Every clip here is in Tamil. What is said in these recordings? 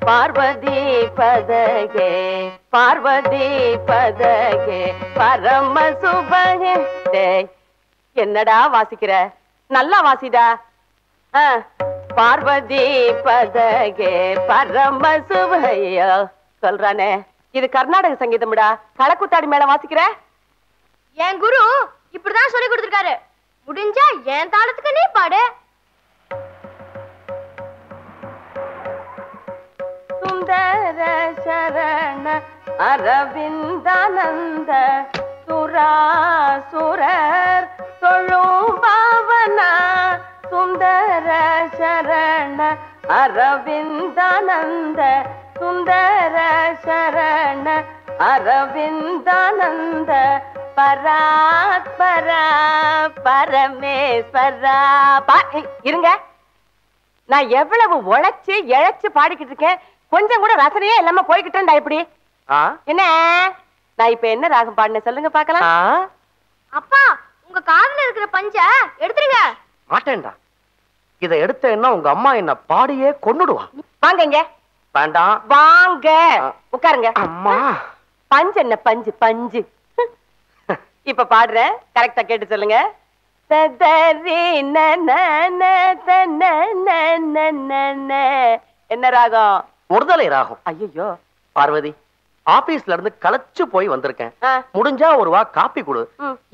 பார்வதி பதகே பார்வதி பதகே பரம சுபகே. என்னடா வாசிக்கிற? நல்லா வாசிடா. பார்வதி பதகே பரம சுபையோ சொல்றானே. இது கர்நாடக சங்கீதம்டா. களக்குத்தாடி மேல வாசிக்கிற? என் குரு இப்படிதான் சொல்லி கொடுத்திருக்காரு. முடிஞ்சா என் தாளத்துக்கு நீ பாடு. சுந்தர சரண அரவிந்தானந்த சுராசுரர் தொழும் பாவனா. சுந்தர சரண அரவிந்தானந்த சுந்தர சரண அரவிந்தானந்த பராத்பரா பரமேஸ்வரா. இருங்க, நான் எவ்வளவு உழைச்சு இழைச்சு பாடிக்கிட்டு இருக்கேன். கொஞ்சம் கூட ரசனையே இல்லாம போய்கிட்டேன்டா. இப்படி என்ன? நான் இப்ப என்ன ராகம் பாடினேன் சொல்லுங்க பாக்கலாம். அப்பா, உங்க காதுல இருக்கிற பஞ்ச எடுத்துருங்க. மாட்டேன்டா. இத எடுத்தேன்னா உங்க அம்மா என்ன பாடியே கொன்னுடுவா. வாங்க இங்க. வேண்டாம், வாங்க உட்காருங்க. அம்மா, பஞ்சு என்ன பஞ்சு பஞ்சு. இப்ப பாடுறேன், கரெக்டா கேட்டு சொல்லுங்க. என்ன ராகம்? ஒருதலை ராகம். ஐயோ பார்வதி, ஆபீஸ்ல இருந்து களைச்சு போய் வந்திருக்கேன். முடிஞ்சா ஒரு வா காப்பி கொடு.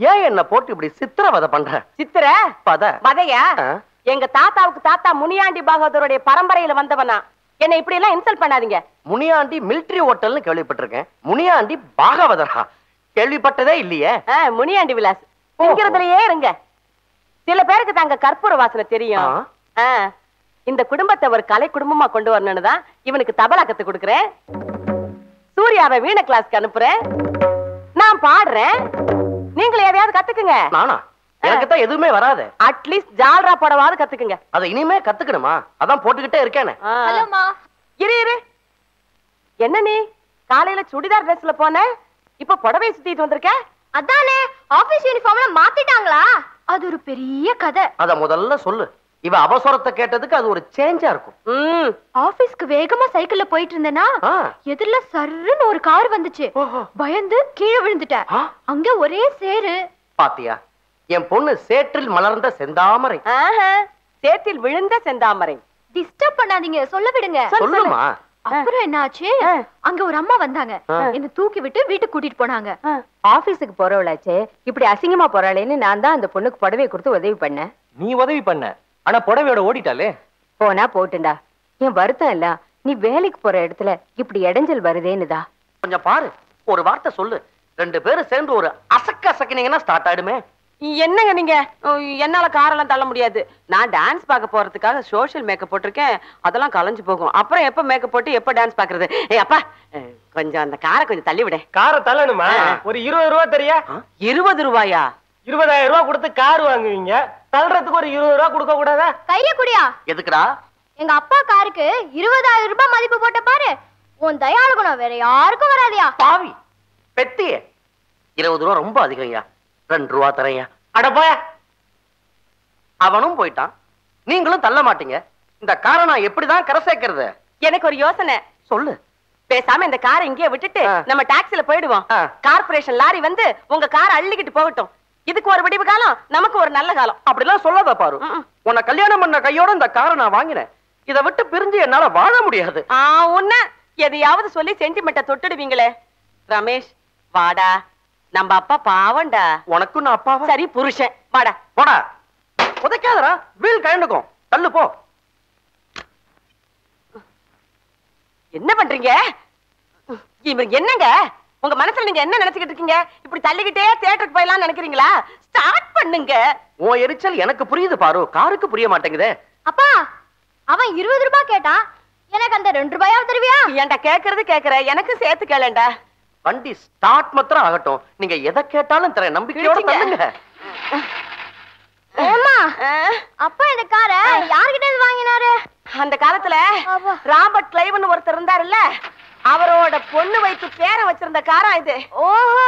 ஏன் என்ன போட்டு இப்படி சித்திரவதை பண்ற? சித்திர வதையா? எங்க தாத்தாவுக்கு தாத்தா முனியாண்டி பாகவதருடைய பரம்பரையில வந்தவனா. என்ன இப்படி எல்லாம் இன்சல்ட் பண்ணாதீங்க. முனியாண்டி மிலிட்டரி ஹோட்டல்னு கேள்விப்பட்டிருக்கேன். முனியாண்டி பாகவதரா கேள்விப்பட்டதே இல்லையே. முனியாண்டி விலாஸ் திங்கிறதுலயே இருங்க. சில பேருக்கு தாங்க கற்பூர வாசனை தெரியும். இந்த குடும்பத்தை ஒரு கலை குடும்பமா கொண்டு வரணும்னு தான் இவனுக்கு தபலா கத்து கொடுக்குறேன். சூர்யாவை வீண கிளாஸ்க்கு அனுப்புறேன். நான் பாடுறேன், நீங்களும் எதையாவது கத்துக்குங்க. நானா? எனக்கு தான் எதுவுமே வராது. அட்லீஸ்ட் ஜால்ரா போடவாது கத்துக்குங்க. அதை இனிமே கத்துக்கணுமா? அதான் போட்டுக்கிட்டே இருக்கேனே. ஹலோமா. இரு. என்ன நீ காலையில சுடிதார் ட்ரெஸ்ல போன, இப்ப புடவை சுத்திட்டு வந்திருக்க? அதானே, ஆபீஸ் யூனிஃபார்ம்ல மாத்திட்டாங்களா? அது ஒரு பெரிய கதை. அத முதல்ல சொல்லு. இவ அவசரத்தை கேட்டதுக்கு அது ஒரு சேஞ்சா இருக்கும். ஆபீஸ்க்கு வேகமா சைக்கிள்ல போயிட்டு இருந்தேனா, எதிரில சர்ன்னு ஒரு கார் வந்துச்சு. பயந்து கீழே விழுந்துட்டேன். அங்க ஒரே சேரு. பாத்தியா, என் பொண்ணு சேற்றில் மலர்ந்த செந்தாமரை. சேற்றில் விழுந்த செந்தாமரை. டிஸ்டர்ப் பண்ணாதீங்க, சொல்ல விடுங்க. சொல்லுமா. அப்புறம் என்னாச்சு, அங்க ஒரு அம்மா வந்தாங்க. என்ன தூக்கி விட்டு வீட்டுக்கு கூட்டிட்டு போனாங்க. ஆபீஸுக்கு போறவளாச்சே இப்படி அசிங்கமா போறாளேன்னு நான் தான் அந்த பொண்ணுக்கு புடவை கொடுத்து உதவி பண்ணேன். நீ உதவி பண்ண, ஆனா புடவையோட ஓடிட்டாலே. போனா போட்டுண்டா, என் வருத்தம் இல்ல. நீ வேலைக்கு போற இடத்துல இப்படி இடைஞ்சல் வருதேன்னுதா. கொஞ்சம் பாரு, ஒரு வார்த்தை சொல்லு. ரெண்டு பேரும் சேர்ந்து ஒரு அசக்கினீங்கன்னா ஸ்டார்ட் ஆயிடுமே. என்னங்க நீங்க? என்னால காரெல்லாம் தள்ள முடியாது. நான் டான்ஸ் பார்க்க போறதுக்காக சோஷியல் மேக்கப் போட்டிருக்கேன். அதெல்லாம் கலைஞ்சு போகும். அப்புறம் எப்ப மேக்கப் போட்டு எப்ப டான்ஸ் பாக்குறது? அப்பா, கொஞ்சம் அந்த காரை கொஞ்சம் தள்ளி விட. காரை தள்ளணுமா? ஒரு 20 ரூபா தெரியா? 20 ரூபாயா? 20,000 ரூபா கொடுத்து கார் வாங்குவீங்க, தள்ளுறதுக்கு ஒரு 20 ரூபா கொடுக்க கூடாதா? கைய குடியா. எதுக்குடா? எங்க அப்பா காருக்கு 20,000 ரூபாய் மதிப்பு போட்ட பாரு. உன் தயாளு குணம் வேற யாருக்கும் வராதியா. பாவி பெத்தியே, 20 ரூபா ரொம்ப அதிகம்யா. 2 ரூபா தரையா. அடப்பா, அவனும் போயிட்டான், நீங்களும் தள்ள மாட்டீங்க. இந்த காரை நான் எப்படிதான் கரை சேர்க்கிறது? எனக்கு ஒரு யோசனை. சொல்லு. பேசாம இந்த காரை இங்கேயே விட்டுட்டு நம்ம டாக்ஸில போயிடுவோம். கார்பரேஷன் லாரி வந்து உங்க காரை அள்ளிக்கிட்டு போகட்டும். இதுக்கு ஒரு விடிவு காலம், நமக்கு ஒரு நல்ல காலம். அப்படிலாம் சொல்லாத பாரு. உன்னை கல்யாணம் பண்ண கையோட இந்த காரை நான் வாங்கினேன். இதை விட்டு பிரிஞ்சு என்னால வாழ முடியாது. உன்ன எதையாவது சொல்லி சென்டிமெண்ட்ட தொட்டுடுவீங்களே. ரமேஷ் வாடா, நம்ம அப்பா பாவண்டா. உனக்கும் நான் அப்பா. சரி புருஷன், வாடா. போடா, உதைக்காதடா, வீல் கழண்டுக்கும். தள்ளு போ. என்ன பண்றீங்க? என்னங்க உங்க மனசுல நீங்க என்ன நினைச்சுக்கிட்டு இருக்கீங்க? இப்படி தள்ளிக்கிட்டே தியேட்டருக்கு போயலாம் நினைக்கிறீங்களா? ஸ்டார்ட் பண்ணுங்க. உன் எரிச்சல் எனக்கு புரியுது பாரு, காருக்கு புரிய மாட்டேங்குதே. அப்பா, அவன் 20 ரூபாய் கேட்டான், எனக்கு அந்த 2 ரூபாயாவது தருவியா? ஏன்டா கேக்குறது கேக்குற, எனக்கு சேர்த்து கேளேன்டா. வண்டி ஸ்டார்ட் மாத்திரம் ஆகட்டும், நீங்க எதை கேட்டாலும் தரேன், நம்பிக்கையோட தள்ளுங்க. ஏம்மா, அப்பா இந்த காரை யார்கிட்ட வாங்கினாரு? அந்த காலத்துல ராபர்ட் கிளைவன் ஒருத்தர் இருந்தாருல்ல, அவரோட பொண்ணு வைத்து பேரை வச்சிருந்த காரா இது. ஓஹோ,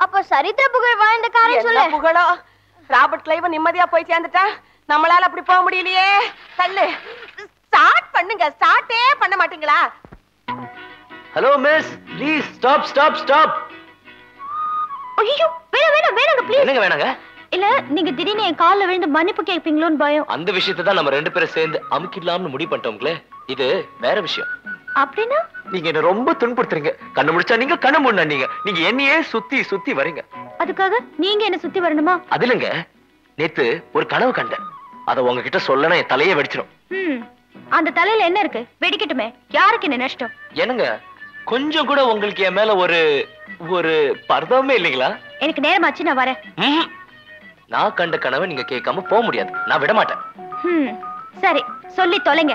அப்ப சரித்திர புகழ் வாழ்ந்த காரை சொல்லு. புகழோ, ராபர்ட் கிளைவன் நிம்மதியா போய் சேர்ந்துட்டா, நம்மளால அப்படி போக முடியலையே. தள்ளு. ஸ்டார்ட் பண்ணுங்க. ஸ்டார்ட்டே பண்ண மாட்டீங்களா? Hello miss, please stop stop stop. ஐயோ வேணாங்க ப்ளீஸ். என்னங்க வேணாங்க? இல்ல நீங்க திடீர்னு என் கால்ல விழுந்து மன்னிப்பு கேட்பீங்களோன்னு பயம். அந்த விஷயத்தை தான் நம்ம 2 பேரும் சேர்ந்து அமுக்கிடலாம்னு முடிவு பண்ணிட்டோம்ங்களே. இது வேற விஷயம். அப்படின்னா நீங்க என்ன ரொம்ப துன்புறுத்துறீங்க. கண்ணு முடிச்சா நீங்க, கண்ணு மூடினா நீங்க. நீங்க என்னையே சுத்தி சுத்தி வரீங்க. அதுக்காக நீங்க என்ன சுத்தி வரணுமா? அது இல்லைங்க, நேத்து ஒரு கனவு கண்டேன். அத உங்ககிட்ட சொல்லனா என் தலையே வெடிச்சிடும். அந்த தலையில என்ன இருக்கு? வெடிக்கட்டுமே, யாருக்கு என்ன நஷ்டம்? என்னங்க கொஞ்சம் கூட உங்களுக்கு என் மேல ஒரு ஒரு பர்தமே இல்லைங்களா? எனக்கு நேரமாச்சு, நான் வரேன். நான் கண்ட கனவை நீங்க கேட்காம போக முடியாது. நான் விட மாட்டேன். சரி சொல்லி தொலைங்க.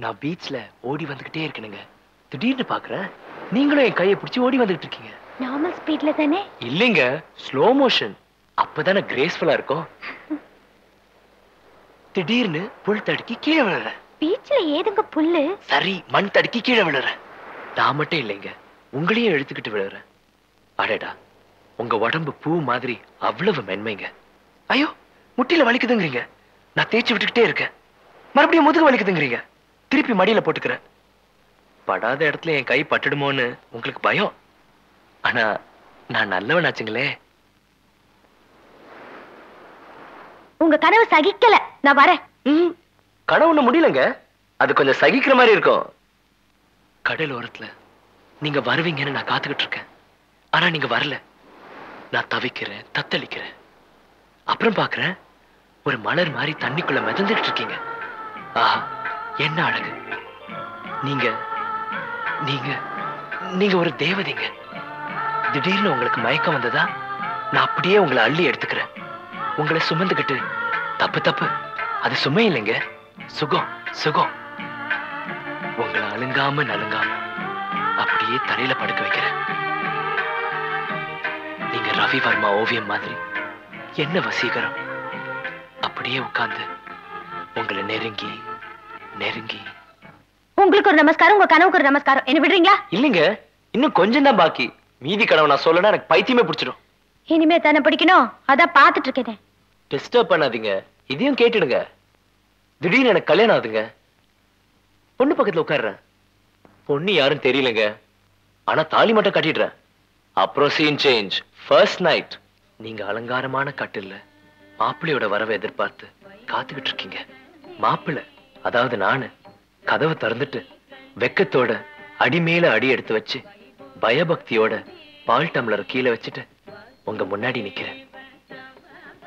நான் பீச்ல ஓடி வந்துகிட்டே இருக்கணுங்க. திடீர்னு பாக்குறேன் நீங்களும் என் கையை பிடிச்சி ஓடி வந்துகிட்டு இருக்கீங்க. நார்மல் ஸ்பீட்ல தானே? இல்லைங்க, ஸ்லோ மோஷன். அப்பதானே கிரேஸ்ஃபுல்லா இருக்கும். திடீர்னு புல் தடுக்கி கீழே விழுறேன். பீச்ல ஏதுங்க புல்லு? சரி, மண் தடுக்கி கீழே விழுறேன். நான் மட்டும் இல்லைங்க, உங்களையும் எடுத்துக்கிட்டு விழுறேன். அடடா, உங்க உடம்பு பூ மாதிரி அவ்வளவு மென்மைங்க. ஐயோ, முட்டில வலிக்குதுங்கிறீங்க. நான் தேய்ச்சி விட்டுக்கிட்டே இருக்கேன். மறுபடியும் முதுகு வலிக்குதுங்கிறீங்க. திருப்பி மடியில போட்டுக்கிறேன். படாத இடத்துல என் கை பட்டுடுமோன்னு உங்களுக்கு பயம். ஆனா நான் நல்லவனாச்சுங்களே. உங்க கனவு சகிக்கல, நான் வரேன். கனவுன்னு முடியலங்க, அது கொஞ்சம் சகிக்கிற மாதிரி இருக்கும். கடல் ஓரத்துல நீங்க வருவீங்கன்னு நான் காத்துக்கிட்டு இருக்கேன். ஆனா நீங்க வரல. நான் தவிக்கிறேன், தத்தளிக்கிறேன். அப்புறம் பாக்குறேன் ஒரு மலர் மாதிரி தண்ணிக்குள்ள மிதந்துட்டு இருக்கீங்க. ஆஹா, என்ன அழகு. நீங்க நீங்க நீங்க ஒரு தேவதைங்க. திடீர்னு உங்களுக்கு மயக்கம் வந்ததா? நான் அப்படியே உங்களை அள்ளி எடுத்துக்கிறேன். உங்களை சுமந்துக்கிட்டு, தப்பு தப்பு, அது சுமை இல்லைங்க, சுகம் சுகம். உங்களை அழுங்காம நலுங்காம அப்படியே தலையில படுக்க வைக்கிறேன். நீங்க ரவி வர்மா ஓவியம் மாதிரி என்ன வசீகரம். அப்படியே உட்கார்ந்து உங்களை நெருங்கி நெருங்கி. உங்களுக்கு ஒரு நமஸ்காரம், உங்க கனவுக்கு ஒரு நமஸ்காரம். என்ன விடுறீங்களா? இல்லைங்க, இன்னும் கொஞ்சம் தான் பாக்கி. மீதி கனவு நான் சொல்லனா எனக்கு பைத்தியமே பிடிச்சிடும். இனிமே தானே பிடிக்கணும், அதான் பாத்துட்டு இருக்கேன். டிஸ்டர்ப் பண்ணாதீங்க, இதையும் கேட்டுடுங்க. திடீர்னு எனக்கு கல்யாணம் ஆகுதுங்க. பொண்ணு பக்கத்துல உட்கார்றேன். பொண்ணு யாரும் தெரியலங்க, ஆனா தாலி மட்டும் கட்டிடுறேன். அப்புறம் சீன் சேஞ்ச். ஃபர்ஸ்ட் நைட் நீங்க அலங்காரமான கட்டில்ல மாப்பிள்ளையோட வரவை எதிர்பார்த்து காத்துக்கிட்டு இருக்கீங்க. மாப்பிள்ளை, அதாவது நானு, கதவை திறந்துட்டு வெக்கத்தோட அடிமேல அடி எடுத்து வச்சு பயபக்தியோட பால் டம்ளர் கீழே வச்சுட்டு உங்க முன்னாடி நிக்கிறேன்.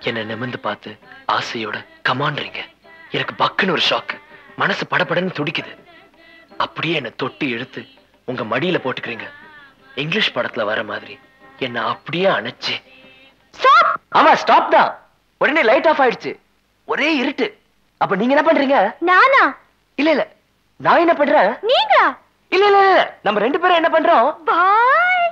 என்ன நிமிர்ந்து பார்த்து ஆசையோட கமான்றீங்க. எனக்கு பக்குன்னு ஒரு ஷாக்கு. மனசு படபடன்னு துடிக்குது. அப்படியே என்ன தொட்டு இழுத்து உங்க மடியில போட்டுக்கிறீங்க. இங்கிலீஷ் படத்துல வர மாதிரி என்ன அப்படியே அணைச்சு. ஆமா, ஸ்டாப் தான். உடனே லைட் ஆஃப் ஆயிடுச்சு. ஒரே இருட்டு. அப்ப நீங்க என்ன பண்றீங்க? நானா? இல்ல இல்ல, நான் என்ன பண்றேன்? நீங்க? இல்ல இல்ல இல்ல, நம்ம 2 பேரும் என்ன பண்றோம்? பாய்.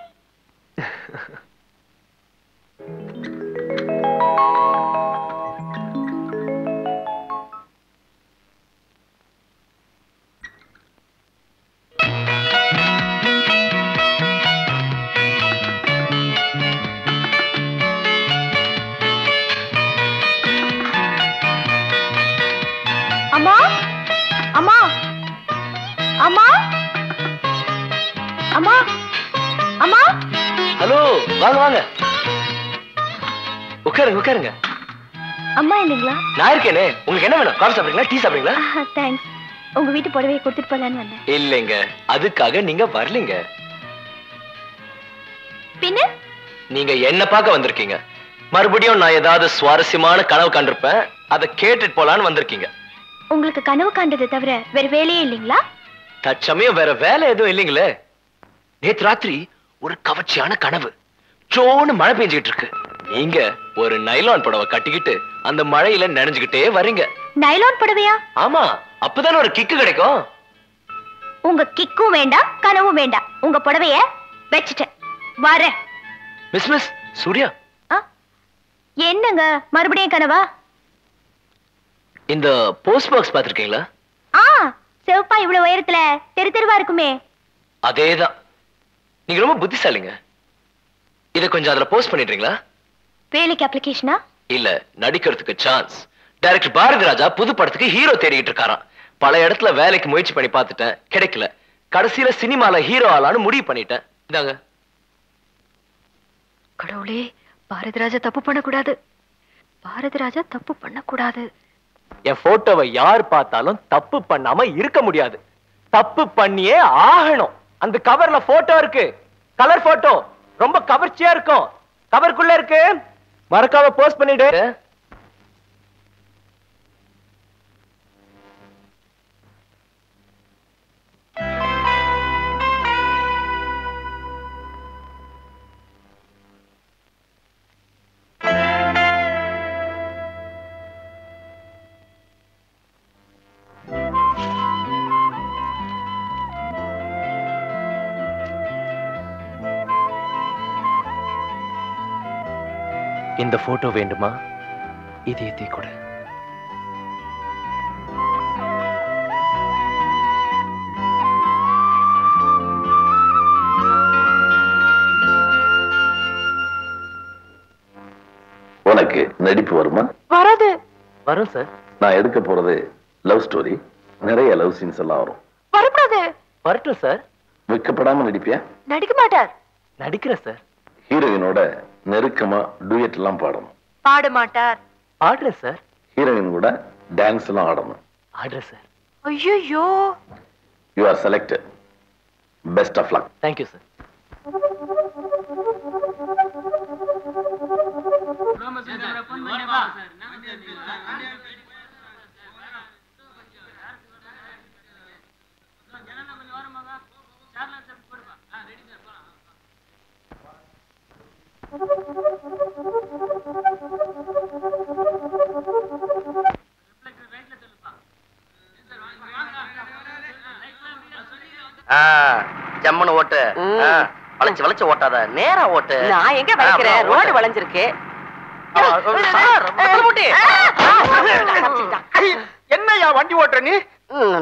அம்மா அம்மா அம்மா அம்மா அம்மா. ஹலோ, வாங்க வாங்க, உட்காருங்க உட்காருங்க. அம்மா இல்லைங்களா? நான் இருக்கேனே. உங்களுக்கு என்ன வேணும்? காஃபி சாப்பிடுறீங்களா, டீ சாப்பிடுறீங்களா? தேங்க்ஸ். உங்க வீட்டு புடவையை கொடுத்துட்டு போலான்னு வந்தேன். இல்லைங்க, அதுக்காக நீங்க வரலீங்க. பின்ன நீங்க என்ன பார்க்க வந்திருக்கீங்க. மறுபடியும் நான் ஏதாவது சுவாரஸ்யமான கனவு கண்டிருப்பேன், அதை கேட்டுட்டு போலான்னு வந்திருக்கீங்க. உங்களுக்கு கனவு காண்டதை தவிர வேற வேலையே இல்லைங்களா? தற்சமயம் வேற வேலை எதுவும் இல்லைங்களே. நேத்து ராத்திரி ஒரு கவர்ச்சியான கனவு. சோன்னு மழை பெஞ்சுக்கிட்டு இருக்கு. நீங்க ஒரு நைலான் புடவை கட்டிக்கிட்டு அந்த மழையில நனைஞ்சுக்கிட்டே வரீங்க. நைலான் புடவையா? ஆமா, அப்பதானே ஒரு கிக்கு கிடைக்கும். உங்க கிக்கும் வேண்டாம், கனவும் வேண்டாம். உங்க புடவைய வச்சுட்டேன், வரேன். மிஸ் சூர்யா, என்னங்க மறுபடியும் கனவா? இந்த போஸ்ட் பாக்ஸ் பாத்திருக்கீங்களா? செவப்பா இவ்வளவு உயரத்துல தெரு தெருவா இருக்குமே. அதேதான். நீங்க ரொம்ப புத்திசாலிங்க. இத கொஞ்சம் அதுல போஸ்ட் பண்ணிடுறீங்களா? வேலைக்கு அப்ளிகேஷனா? இல்ல, நடிக்கிறதுக்கு சான்ஸ். டைரக்டர் பாரதி ராஜா புது படத்துக்கு ஹீரோ தேடிட்டு இருக்காராம். பல இடத்துல வேலைக்கு முயற்சி பண்ணி பார்த்துட்டேன், கிடைக்கல. கடைசியில சினிமால ஹீரோ ஆளான்னு முடிவு பண்ணிட்டேன். இதாங்க. கடவுளே, பாரதிராஜா தப்பு பண்ணக்கூடாது, பாரதிராஜா தப்பு பண்ணக்கூடாது. என் போட்டோவை யார் பார்த்தாலும் தப்பு பண்ணாம இருக்க முடியாது, தப்பு பண்ணியே ஆகணும். அந்த கவர்ல போட்டோ இருக்கு, கலர் போட்டோ, ரொம்ப கவர்ச்சியா இருக்கும். கவருக்குள்ள இருக்கு, மறக்காம போஸ்ட் பண்ணிடு. இந்த போட்டோ வேண்டுமா? இதயத்தை கொடு. உனக்கு நடிப்பு வருமா? வராது. வரும் சார். நான் எடுக்க போறது லவ் ஸ்டோரி, நிறைய லவ் சீன்ஸ் எல்லாம் வரும். வரக்கூடாது. வரட்டும் சார். வெக்கப்படாம நடிப்பியா? நடிக்க மாட்டார். நடிக்கிறேன் சார். ஹீரோயினோட நெருக்கமா டூயட் எல்லாம் பாடணும். பாட மாட்டார். ஆடுறேன் சார். ஹீரோயின் கூட டான்ஸ் எல்லாம் ஆடணும். ஆடுறேன் சார். ஐயோ, you are selected. Best of luck. Thank you sir. ஜம்மனு ஓட்டு, வளைச்சு வளைச்சு ஓட்டாத, நேரா ஓட்டு. நான் எங்க வளைக்கிறேன், ரோடு வளைஞ்சிருக்கு. என்னையா வண்டி ஓட்டுற நீ?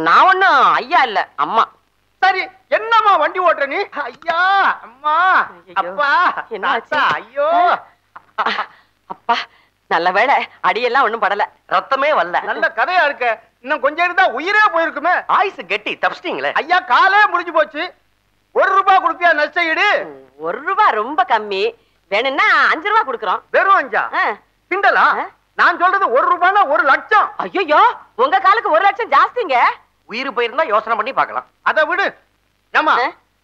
நான் ஒண்ணும் ஐயா இல்ல, அம்மா. சரி, என்னம்மா வண்டி ஓட்டுற நீ? ஐயா, அம்மா, அப்பா, என்னாச்சு? ஐயோ, அப்பா நல்ல வேளை, அடியெல்லாம் ஒண்ணும் படல, ரத்தமே வரல. நல்ல கதையா இருக்க. இன்னும் கொஞ்சம் இருந்தா உயிரே போயிருக்குமே. ஆயுசு கெட்டி தப்பிச்சிட்டீங்களே. ஐயா, காலே முடிஞ்சு போச்சு. ₹1 கொடுப்பியா நஷ்ட ஈடு? ₹1 ரொம்ப கம்மி, வேணும்னா ₹5 கொடுக்குறோம். வெறும் 5? கிண்டலா? நான் சொல்றது ₹1 1 லட்சம். ஐயோ, உங்க காலுக்கு 1 லட்சம் ஜாஸ்திங்க. உயிர் போயிருந்தா யோசனை பண்ணி பார்க்கலாம். அதை விடு. ஏமா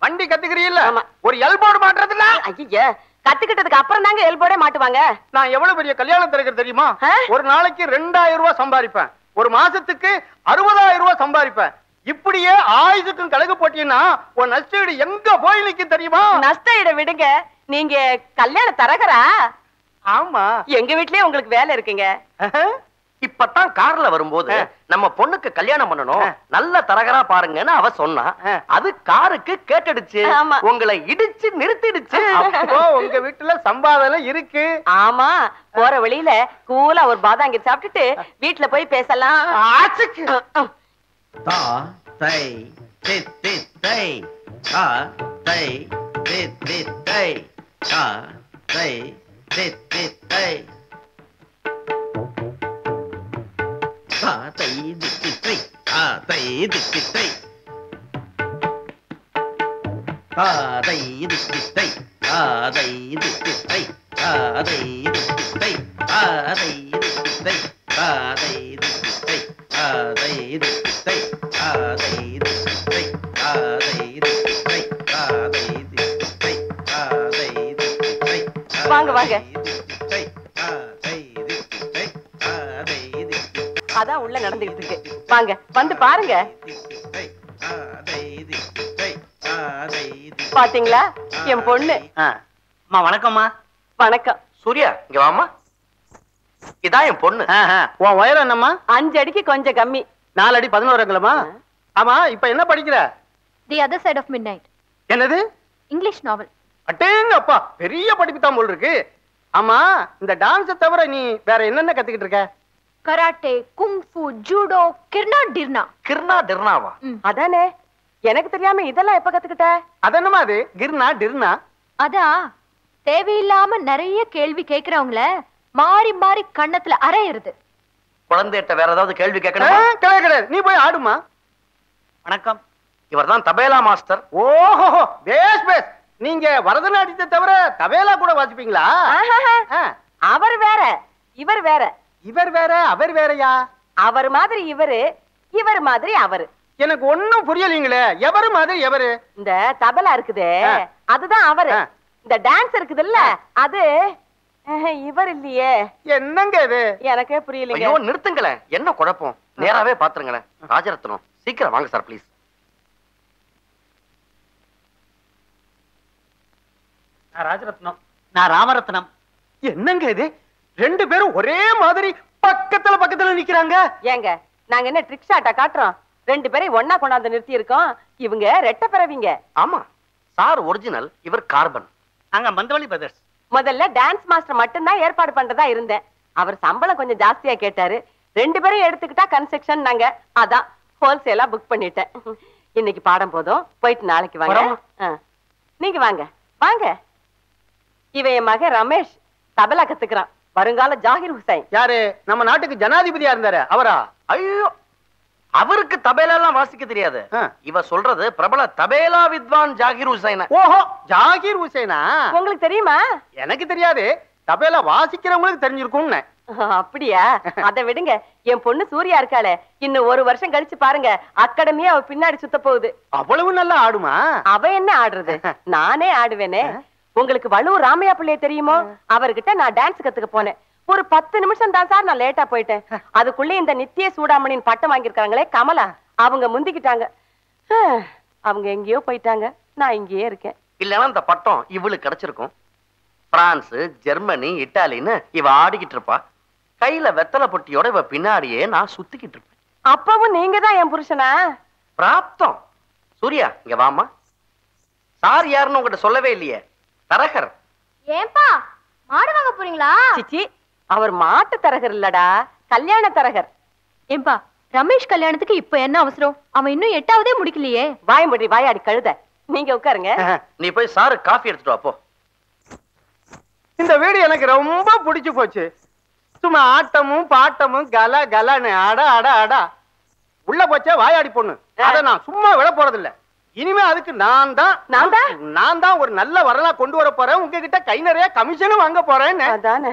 வண்டி கத்துக்கிறீல்ல, ஆமா. ஒரு எல்போர்டு மாட்டுறதுல. ஐயா, கத்துக்கிட்டதுக்கு அப்புறம் தாங்க எல்போர்டே மாட்டுவாங்க. நான் எவ்வளவு பெரிய கல்யாணம் திறக்கிறது தெரியுமா? ஒரு நாளைக்கு ₹2000 சம்பாதிப்பேன், ஒரு மாசத்துக்கு ₹60,000 சம்பாதிப்பேன். இப்படியே ஆயுசுக்கும் கழகு போட்டீங்கன்னா உன் நஷ்ட ஈடு எங்க போய் நிக்க தெரியுமா? நஷ்ட ஈட விடுங்க, நீங்க கல்யாண தரகரா? ஆமா, எங்க வீட்லயே உங்களுக்கு வேலை இருக்குங்க. இப்பதான் கார்ல வரும்போது நம்ம பொண்ணுக்கு கல்யாணம் பண்ணணும், நல்ல தரகரா பாருங்கன்னு அவ சொன்னா. அது காருக்கு கேட்டுடுச்சு, ஆமா. உங்களை இடிச்சு நிறுத்திடுச்சு. அப்போ உங்க வீட்டுல சம்பாதனை இருக்கு. ஆமா, போற வழியில கூலா ஒரு பாதாங்கி சாப்பிட்டுட்டு வீட்டுல போய் பேசலாம். தா தை தித் தித் தை, தா தை தித் தித் தை, தா தை தித் தித் தை, தா தை தித் தித் தை, தா தை தித் தித் தை, தா தை தித் தித் தை, தா தை தித் தித் தை, தா தை தித் தித் தை, தா தை தித் தித் தை, தா தை தித் தித் தை, தா தை தித் தித் தை, தா தை தித் தித் தை, தா தை தித் தித் தை, தா தை தித் தித் தை, தா தை தித் தித் தை. வாங்க வாங்க, அதான் உள்ள நடந்துகிட்டு இருக்கு. வாங்க வந்து பாருங்க. பாத்தீங்களா என் பொண்ணு? அம்மா வணக்கம்மா. வணக்கம். சூர்யா இங்க வாமா. இதான் என் பொண்ணு. உன் உயரம் என்னம்மா? 5 அடிக்கு கொஞ்சம் கம்மி. 4 அடி 11 அங்குலமா? ஆமா, இப்ப என்ன படிக்கிற? The other side of midnight. என்னது? English novel. அட்டேங்க அப்பா, பெரிய படிப்பு தான் போல் இருக்கு. ஆமா, இந்த டான்ஸ் தவிர நீ வேற என்னென்ன கத்துக்கிட்டு இருக்க? கராட்டே, குங்ஃபு, ஜூடோ, கிர்னா டிர்னா. கிர்னா டிர்னாவா? அதானே, எனக்கு தெரியாம இதெல்லாம் எப்ப கத்துக்கிட்ட? அதென்னமா அது கிர்னா டிர்னா? அதான் தேவையில்லாம நிறைய கேள்வி கேக்குறவங்கள மாறி மாறி கண்ணத்துல அரையிறது. குழந்தைகிட்ட வேற ஏதாவது கேள்வி கேட்கணும்? கிடையாது, நீ போய் ஆடுமா. வணக்கம், இவர்தான் தபேலா மாஸ்டர். ஓஹோ, பேஸ் பேஸ். நீங்க பரதநாட்டியத்தை தவிர தபேலா கூட வாசிப்பீங்களா? அவர் வேற, இவர் வேற. இவர் வேற, அவர் வேறயா? அவர் மாதிரி இவரு, இவர் மாதிரி அவரு. எனக்கு ஒண்ணும் புரியலீங்களே. எவரு மாதிரி எவரு? இந்த தபலா இருக்குதே அதுதான் அவரு. இந்த டான்ஸ் இருக்குதுல்ல அது இவர் இல்லையே. என்னங்க இது? எனக்கே புரியலங்க. ஐயோ நிறுத்துங்களேன், என்ன குழப்பம்? நேராவே பாத்துருங்களேன். ராஜரத்னம், சீக்கிரம் வாங்க சார் ப்ளீஸ். நான் ராஜரத்னம். நான் ராமரத்னம். என்னங்க இது? ரெண்டு பேரும் ஒரே மாதிரி பக்கத்துல பக்கத்துல நிக்கிறாங்க. ஏங்க நாங்க என்ன ட்ரிக் ஷாட்டா காட்டுறோம்? ரெண்டு பேரையும் ஒன்னா கொண்டாந்து நிறுத்தி இருக்கோம். இவங்க ரெட்ட பிறவிங்க. ஆமா, சார் ஒரிஜினல், இவர் கார்பன். அங்க மந்தவள்ளி பிரதர்ஸ். முதல்ல டான்ஸ் மாஸ்டர் மட்டும்தான் ஏற்பாடு பண்றதா இருந்தேன். அவர் சம்பளம் கொஞ்சம் ஜாஸ்தியா கேட்டாரு. ரெண்டு பேரும் எடுத்துக்கிட்டா கன்ஸ்ட்ரக்ஷன் நாங்க அதான் ஹோல்சேலா புக் பண்ணிட்டேன். இன்னைக்கு பாடம் போதும், போயிட்டு நாளைக்கு வாங்க. நீங்க வாங்க வாங்க. இவன் என் மகன் ரமேஷ், தபலா கத்துக்கிறான். வருங்கால ஜாகிர் ஹுசைன். யாரு? நம்ம நாட்டுக்கு ஜனாதிபதியா இருந்தாரு அவரா? ஐயோ, அவருக்கு தபேலா எல்லாம் வாசிக்க தெரியாது. இவ சொல்றது பிரபல தபேலா வித்வான் ஜாகிர் ஹுசைன். ஓஹோ, ஜாகிர் ஹுசைனா? உங்களுக்கு தெரியுமா? எனக்கு தெரியாது, தபேலா வாசிக்கிறவங்களுக்கு தெரிஞ்சிருக்கும். அப்படியா? அதை விடுங்க. என் பொண்ணு சூர்யா இருக்காளே, இன்னும் ஒரு வருஷம் கழிச்சு பாருங்க அகாடமியே அவ பின்னாடி சுத்த போகுது. அவ்வளவு நல்லா ஆடுமா? அவ என்ன ஆடுறது, நானே ஆடுவேனே. உங்களுக்கு வள்ளுவர் ராமையா பிள்ளைய தெரியுமோ? அவர்கிட்ட நான் டான்ஸ் கத்துக்க போனேன். ஒரு 10 நிமிஷம் தான் சார், நான் லேட்டா போயிட்டேன். அதுக்குள்ள இந்த நித்திய சூடாமணியின் பட்டம் வாங்கியிருக்காங்களே கமலா, அவங்க முந்திக்கிட்டாங்க. அவங்க எங்கேயோ போயிட்டாங்க, நான் இங்கேயே இருக்கேன். இல்லன்னா இந்த பட்டம் இவளுக்கு கிடைச்சிருக்கும். பிரான்ஸ், ஜெர்மனி, இட்டாலின்னு இவ ஆடிக்கிட்டு இருப்பா. கையில வெத்தலை பொட்டியோட இவ பின்னாடியே நான் சுத்திக்கிட்டு இருப்பேன். அப்பவும் நீங்க தான் என் புருஷனா? பிராப்தம். சூர்யா, இங்க வாமா. சார் யாருன்னு உங்ககிட்ட சொல்லவே இல்லையே. தரகர். ஏன்பா மாடு வாங்க போறீங்களா? சிச்சி, அவர் மாட்டு தரகர் இல்லடா, கல்யாண தரகர். ஏன்பா ரமேஷ் கல்யாணத்துக்கு இப்ப என்ன அவசரம்? அவன் இன்னும் 8ஆவதே முடிக்கலையே. வாய் முடி வாயாடி கழுத. நீங்க உட்காருங்க. நீ போய் சாரு காஃபி எடுத்துட்டு வா போ. இந்த வீடு எனக்கு ரொம்ப பிடிச்சு போச்சு. சும்மா ஆட்டமும் பாட்டமும் கல கலன்னு அடா அடா அடா. உள்ள போச்சே வாயாடி பொண்ணு, அத நான் சும்மா விட போறதில்ல. இனிமே அதுக்கு நான் தான் ஒரு நல்ல வரலா கொண்டு வர போறேன். உங்ககிட்ட கை நிறைய கமிஷனும் வாங்க போறேன்னு. அதானே.